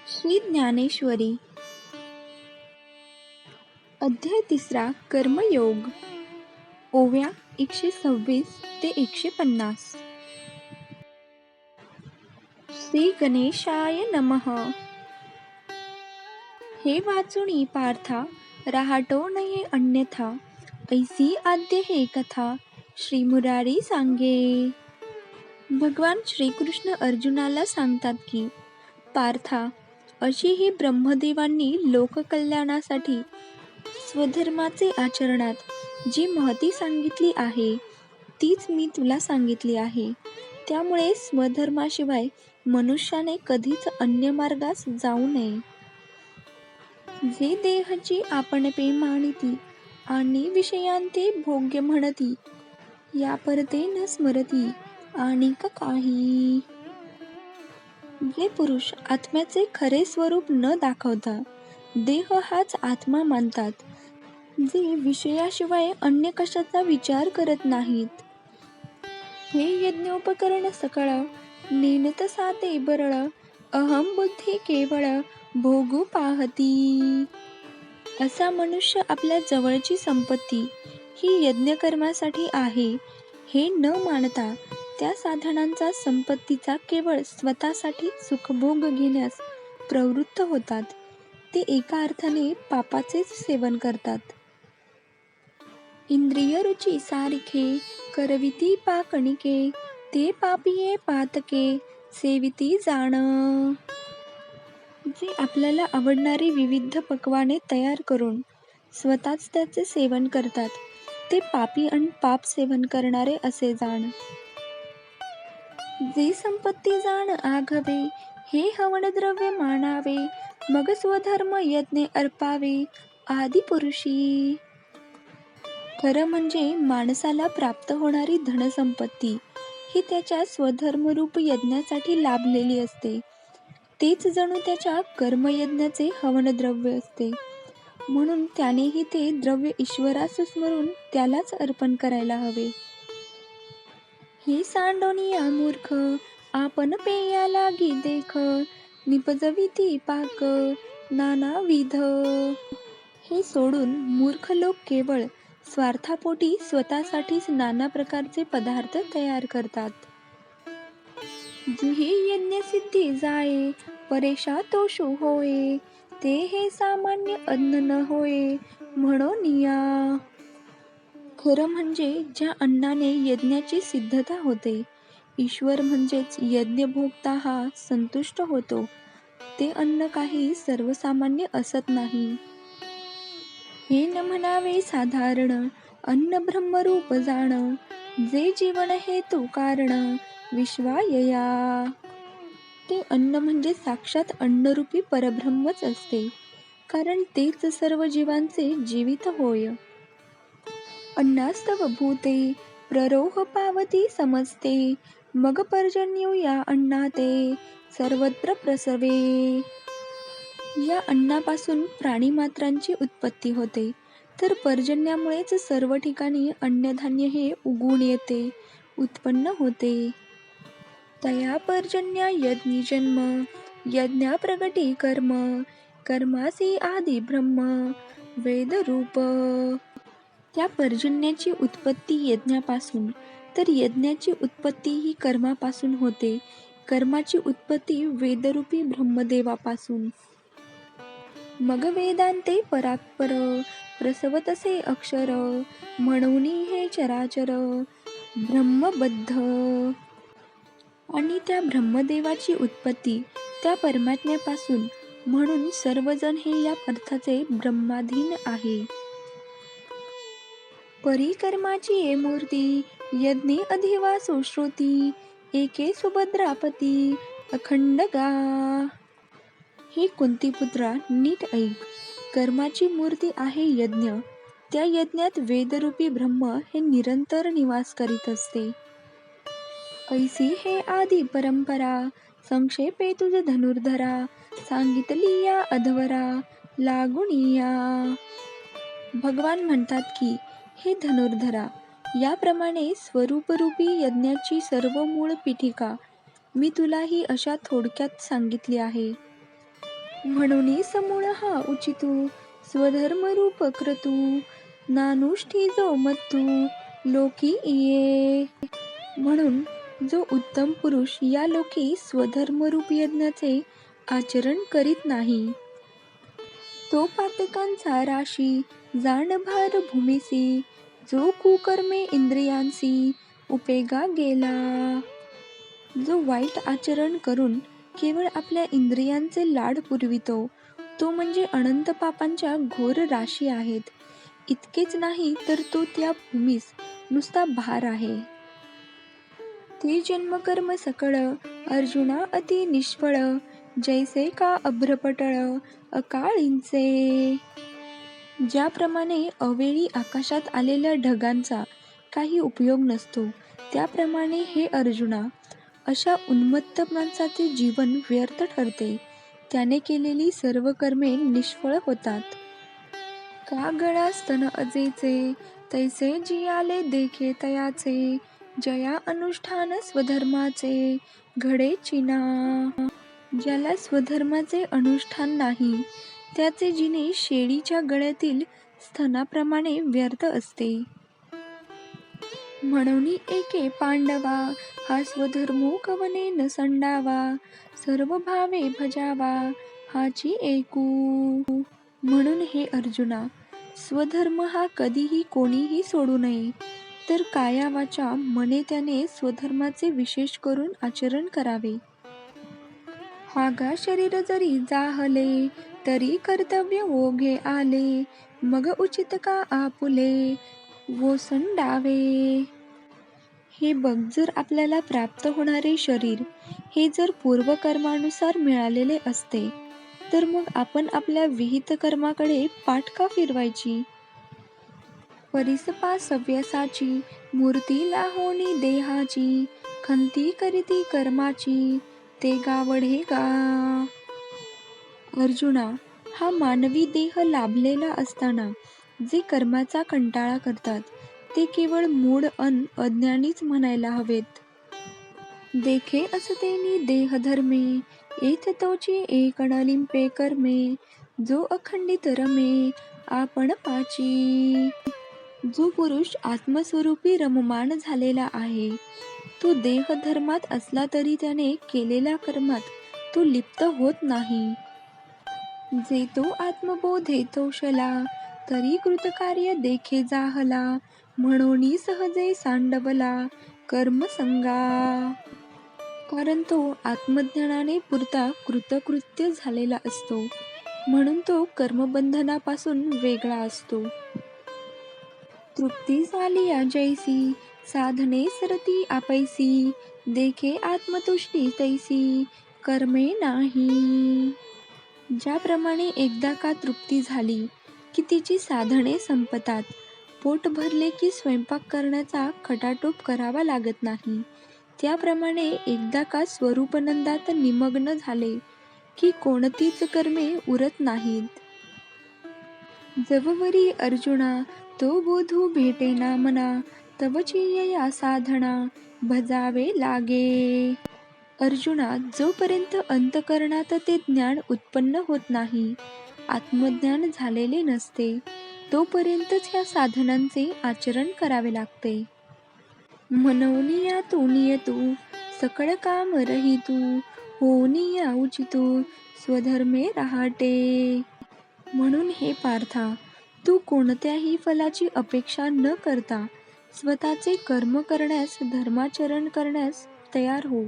श्री ज्ञानेश्वरी अध्याय 3 कर्मयोग ओव्या 126 ते 150. श्री गणेशाय नमः. हे वाचुनी पार्था राहतो नये अन्यथा, ऐसी आद्य हे कथा श्री मुरारी सांगे. भगवान श्रीकृष्ण अर्जुनाला सांगतात की, पार्था, अशी ही ब्रह्मदेवांनी लोककल्याणासाठी स्वधर्माचे आचरणात जी महती सांगितली आहे तीच मी तुला सांगितली आहे. त्यामुळे स्वधर्माशिवाय मनुष्याने कधीच अन्य मार्गास जाऊ नये. जे देहाची आपणपे मानिती आणि विषयांते भोग्य म्हणती, या परते न स्मरती आणिक काही. जे पुरुष आत्म्याचे खरे स्वरूप न दाखवता देह हाच आत्मा मानतात, जे विषयाशिवाय अन्य कशाचा विचार करत नाहीत, हे यज्ञोपकरण सकळ नेनत साते बरळ, अहम बुद्धी केवळ भोगू पाहती. असा मनुष्य आपल्या जवळची संपत्ती ही यज्ञकर्मासाठी आहे हे न मानता त्या साधनांचा संपत्तीचा केवळ स्वतःसाठी सुखभोग घेण्यास प्रवृत्त होतात. ते एका अर्थाने पापाचेच सेवन करतात. इंद्रिय रुची सारिखे करविती पाकणिके, ते पापिये पातके सेविती जाण. जे आपल्याला आवडणारी विविध पक्वाने तयार करून स्वतःच त्याचे सेवन करतात, ते पापी आणि पाप सेवन करणारे असे जाण. जे संपत्ती जाण आघवे, हे हवन द्रव्य मानावे, मग स्वधर्म यज्ञ अर्पावे आदिपुरुषी. खरं म्हणजे माणसाला प्राप्त होणारी धनसंपत्ती ही त्याच्या स्वधर्मरूप यज्ञासाठी लाभलेली असते. तेच जणू त्याच्या कर्मयज्ञाचे हवनद्रव्य असते. म्हणून त्यानेही ते द्रव्य ईश्वरास स्मरून त्यालाच अर्पण करायला हवे. हे सांडोनिया मूर्ख, आपण पेया लागी देख, निपजविती पाक नानाविध. हे सोडून मूर्ख लोक केवळ स्वार्थापोटी स्वतःसाठीच नाना प्रकारचे पदार्थ तयार करतात. जुही यज्ञ सिद्धी जाये, परेशा तोषु होये, ते हे सामान्य अन्न न होये म्हणोनिया. खरं म्हणजे ज्या अन्नाने यज्ञाची सिद्धता होते, ईश्वर म्हणजेच यज्ञभोक्ता हा संतुष्ट होतो, ते अन्न काही सर्वसामान्य असत नाही. हे न म्हणावे साधारण, अन्न ब्रह्मरूप जाण, जे जीवन हेतू कारण विश्वायया. ते अन्न म्हणजे साक्षात अन्नरूपी परब्रह्मच असते, कारण तेच सर्व जीवांचे जीवित होय. अन्नास्तव भूते प्ररोह पावती समजते, मग पर्जन्यो या अन्नाते सर्वत्र प्रसवे. या अन्नापासून प्राणीमात्रांची उत्पत्ती होते, तर पर्जन्यामुळेच सर्व ठिकाणी अन्नधान्य हे उगवून येते, उत्पन्न होते. तया पर्जन्या यज्ञी जन्म, यज्ञा प्रगटी कर्म, कर्मासी आदि ब्रह्म वेदरूप. त्या पर्जन्याची उत्पत्ती यज्ञापासून, तर यज्ञाची उत्पत्ती ही कर्मापासून होते, कर्माची उत्पत्ती वेदरूपी ब्रह्मदेवापासून. मग वेदांते परात्पर प्रसवतसे अक्षर, म्हणूनी हे चराचर ब्रह्मबद्ध. आणि त्या ब्रह्मदेवाची उत्पत्ती त्या परमात्म्यापासून, म्हणून सर्वजण हे या अर्थाचे ब्रह्माधीन आहे. परिकर्माची ये मूर्ती यज्ञे अधिवासो श्रुती, एके सुभद्रापती अखंड गा. हे कुंतीपुत्रा नीट ऐक, कर्माची मूर्ती आहे यज्ञ. त्या यज्ञात वेदरूपी ब्रह्म हे निरंतर निवास करीत असते. ऐसी हे आदी परंपरा, संक्षेपे तुझ धनुर्धरा, सांगितली या अधवरा लागुनिया. भगवान म्हणतात की, हे धनुर्धरा, याप्रमाणे स्वरूपरूपी यज्ञाची सर्व मूळ पीठिका मी तुला ही अशा थोडक्यात सांगितली आहे. म्हणून समूळ हा उचितू स्वधर्म रूप क्रतू नानुष्ठी जो मत्तू लोकी इये. म्हणून जो उत्तम पुरुष या लोकी स्वधर्मरूप यज्ञाचे आचरण करीत नाही तो पातकांचा राशी जाण भार भूमिसी जो कुकर्मे इंद्रियांसी उपेगा गेला. जो वाईट आचरण करून केवळ आपल्या इंद्रियांचे लाड पुरवितो तो म्हणजे अनंत पापांच्या घोर राशी आहेत. इतकेच नाही तर तो त्या भूमीस नुसता भार आहे. ते जन्मकर्म सकळ अर्जुना अति निष्फळ जैसे का अभ्रपटळ अकाळींचे. ज्याप्रमाणे अवेळी आकाशात आलेल्या ढगांचा काही उपयोग नसतो त्याप्रमाणे हे अर्जुना अशा उन्मत्त माणसाचे जीवन व्यर्थ ठरते. त्याने केलेली सर्व कर्मे निष्फळ होतात. का गळा स्तन अजेचे तैसे जियाले देखे तयाचे जया अनुष्ठान स्वधर्माचे घडे चिना. ज्याला स्वधर्माचे अनुष्ठान नाही त्याचे जिने शेळीच्या गळ्यातील स्तनाप्रमाणे व्यर्थ असते. म्हणून एके पांडवा हा स्वधर्मो कवने न संडावा सर्व भावे भजावा हाची एकू. म्हणून हे अर्जुना स्वधर्म हा कधीही कोणीही सोडू नये तर काया वाचा मने त्याने स्वधर्माचे विशेष करून आचरण करावे. हागा शरीर जरी जाहले तरी कर्तव्य ओघे आले मग उचित का आपुले वोसंडावे. हे बघ जर आपल्याला प्राप्त होणारे शरीर हे जर पूर्वकर्मानुसार मिळालेले असते तर मग आपण आपल्या विहित कर्माकडे पाठ का फिरवायची. परिसपा सव्यसाची मूर्ती लाहोनी देहाची खंती करीती कर्माची ते गावढे गा. अर्जुना हा मानवी देह लाभलेला असताना जे कर्माचा कंटाळा करतात ते केवळ मूढ अज्ञानीच म्हणायला हवेत. देखे असतेनी देहधर्मे एथ तोची एक लिंपे कर्मे जो अखंडित रमे आपण पाची. जो पुरुष आत्मस्वरूपी रममाण झालेला आहे तो देहधर्मात असला तरी त्याने केलेल्या कर्मात तो लिप्त होत नाही. जे तो आत्मबोधे तोषला तरी कृतकार्य देखे जाहला म्हणून सहजे सांडवला कर्मसंगा. कारण तो आत्मज्ञानाने पुरता कृतकृत्य झालेला असतो म्हणून तो कर्मबंधनापासून वेगळा असतो. तृप्ती झाली जैसी साधने सरती आपैसी देखे आत्मतुष्टी तैसी कर्मे नाही. ज्याप्रमाणे एकदा का तृप्ती झाली की तिची साधने संपतात. पोट भरले की स्वयंपाक करण्याचा खटाटोप करावा लागत नाही त्याप्रमाणे एकदा का स्वरूपनंदात निमग्न झाले की कोणतीच कर्मे उरत नाहीत. जववरी अर्जुना तो बोधू भेटेना मना तवची या साधना भजावे लागे. अर्जुना जोपर्यंत अंतकरणात ते ज्ञान उत्पन्न होत नाही आत्मज्ञान झालेले नसते तोपर्यंतच ह्या साधनांचे आचरण करावे लागते. मनोनिया तू नियतू सकळ काम रहितू होनिया उचितू स्वधर्मे राहते. म्हणून हे पार्था तू कोणत्याही फलाची अपेक्षा न करता स्वतःचे कर्म करण्यास धर्माचरण करण्यास तयार हो.